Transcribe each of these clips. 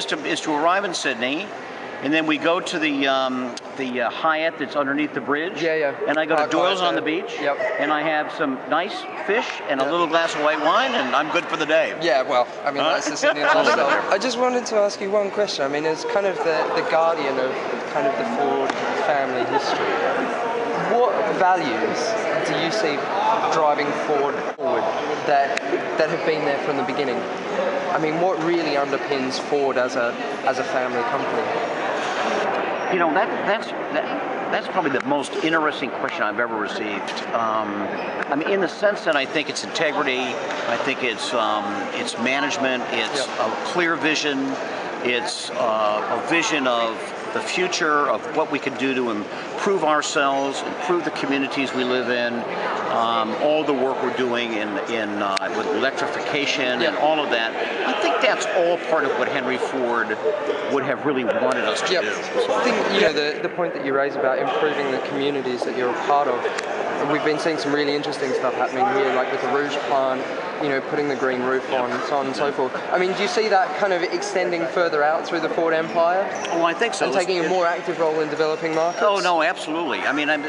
to arrive in Sydney, and then we go to the Hyatt that's underneath the bridge. Yeah. And I go to Doyle's on the beach. Yep. And I have some nice fish and a little glass of white wine, and I'm good for the day. Yeah, well, I mean, that's the Sydney lifestyle. I just wanted to ask you one question. I mean, as kind of the guardian of kind of the Ford family history, what values do you see driving Ford forward that have been there from the beginning? I mean, what really underpins Ford as a family company? You know, that's probably the most interesting question I've ever received. I mean, in the sense that I think it's integrity, I think it's management, it's a clear vision, it's a vision of the future of what we can do to improve ourselves, improve the communities we live in, all the work we're doing with electrification and all of that. I think that's all part of what Henry Ford would have really wanted us to do. I think the point that you raise about improving the communities that you're a part of. We've been seeing some really interesting stuff happening here, like with the Rouge plant, putting the green roof on, so on and so forth. I mean, do you see that kind of extending further out through the Ford empire? Oh, I think so. And taking a more active role in developing markets? Oh, no, absolutely. I mean, an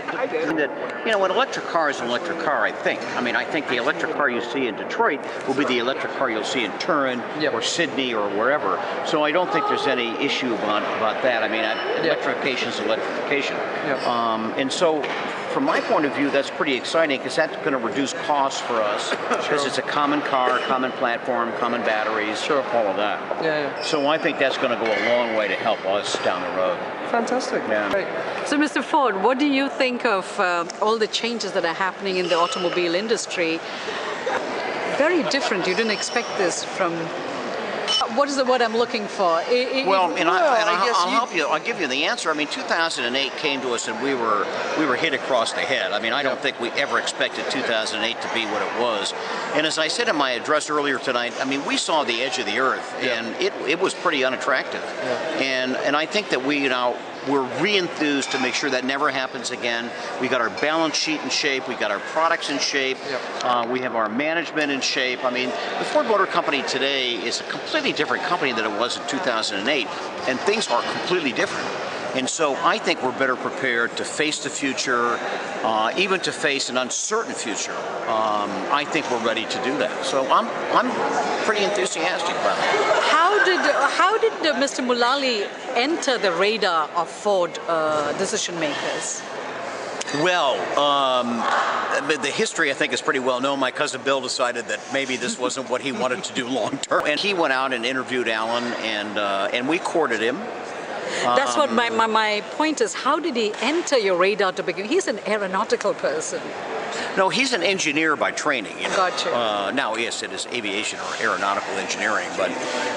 electric car is an electric car, I think. I mean, I think the electric car you see in Detroit will be the electric car you'll see in Turin or Sydney or wherever. So I don't think there's any issue about that. I mean, electrification is electrification. And so, from my point of view, that's pretty exciting because that's going to reduce costs for us because it's a common car, common platform, common batteries, all of that. So I think that's going to go a long way to help us down the road. Fantastic. Yeah. Great. So, Mr. Ford, what do you think of all the changes that are happening in the automobile industry? Very different. You didn't expect this from... What is the word I'm looking for? I'll help you. I'll give you the answer. I mean, 2008 came to us and we were hit across the head. I mean, I don't think we ever expected 2008 to be what it was. And as I said in my address earlier tonight, I mean, we saw the edge of the earth, and it was pretty unattractive. And I think that we're re-enthused to make sure that never happens again. We got our balance sheet in shape. We got our products in shape. We have our management in shape. I mean, the Ford Motor Company today is a completely different company than it was in 2008, and things are completely different. And so I think we're better prepared to face the future, even to face an uncertain future. I think we're ready to do that. So I'm pretty enthusiastic about it. How did Mr. Mulally enter the radar of Ford decision makers? Well, the history I think is pretty well known. My cousin Bill decided that maybe this wasn't what he wanted to do long term, and he went out and interviewed Alan, and we courted him. That's what my point is. How did he enter your radar to begin? He's an aeronautical person. No, he's an engineer by training. Gotcha. Now, yes, it is aviation or aeronautical engineering, but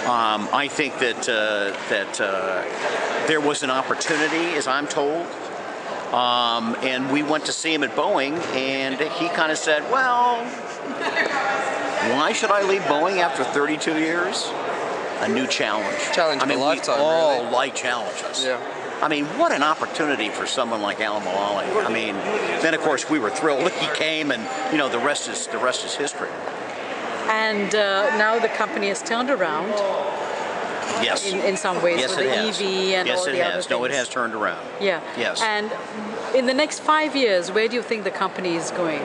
I think that there was an opportunity, as I'm told, and we went to see him at Boeing, and he kind of said, well, why should I leave Boeing after 32 years? A new challenge. Challenge of a lifetime, we all really. like challenges. I mean, what an opportunity for someone like Alan Mulally. I mean, then of course we were thrilled that he came, and the rest is history. And now the company has turned around. Yes. In some ways, yes, with the EV and all the other things. Yes, it has. No, it has turned around. Yeah. Yes. And in the next 5 years, where do you think the company is going?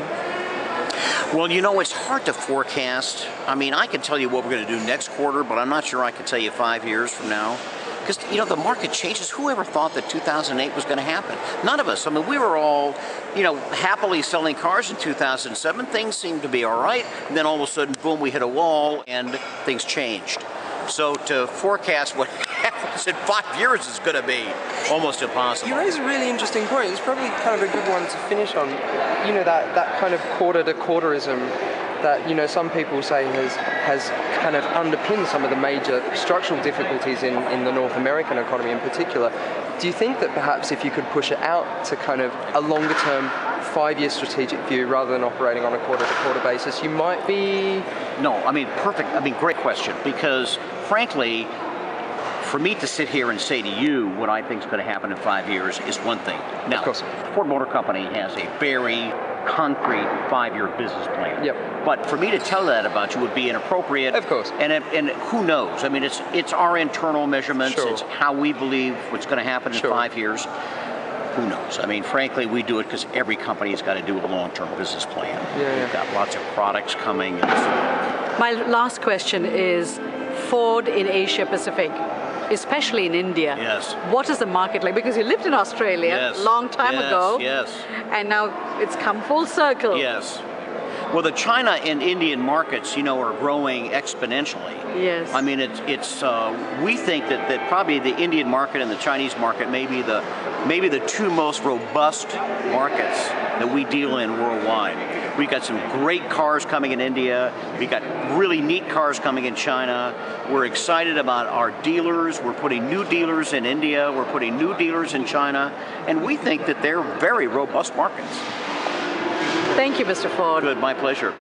Well, it's hard to forecast. I mean, I can tell you what we're going to do next quarter, but I'm not sure I can tell you 5 years from now. Because, the market changes. Who ever thought that 2008 was going to happen? None of us. I mean, we were all, happily selling cars in 2007. Things seemed to be all right. And then all of a sudden, boom, we hit a wall and things changed. So to forecast what happens in 5 years is going to be almost impossible. You raise a really interesting point. It's probably kind of a good one to finish on. That kind of quarter-to-quarterism that some people say has kind of underpinned some of the major structural difficulties in the North American economy in particular. Do you think that perhaps if you could push it out to kind of a longer-term 5-year strategic view rather than operating on a quarter-to-quarter basis, you might be... No, I mean, perfect. I mean, great question, because frankly, for me to sit here and say to you what I think is going to happen in 5 years is one thing. Now, of course. Ford Motor Company has a very concrete 5-year business plan. Yep. But for me to tell that about you would be inappropriate. Of course. And who knows? I mean, it's our internal measurements. Sure. It's how we believe what's going to happen in Sure. 5 years. Who knows? I mean, frankly, we do it because every company has got to do a long-term business plan. Yeah. We've got lots of products coming. And so My last question is Ford in Asia Pacific, especially in India. Yes. What is the market like? Because you lived in Australia Yes. a long time ago. Yes. And now it's come full circle. Yes. Well, the China and Indian markets, are growing exponentially. Yes. I mean, we think that probably the Indian market and the Chinese market may be the two most robust markets that we deal in worldwide. We've got some great cars coming in India. We've got really neat cars coming in China. We're excited about our dealers. We're putting new dealers in India. We're putting new dealers in China. And we think that they're very robust markets. Thank you, Mr. Ford. Good, my pleasure.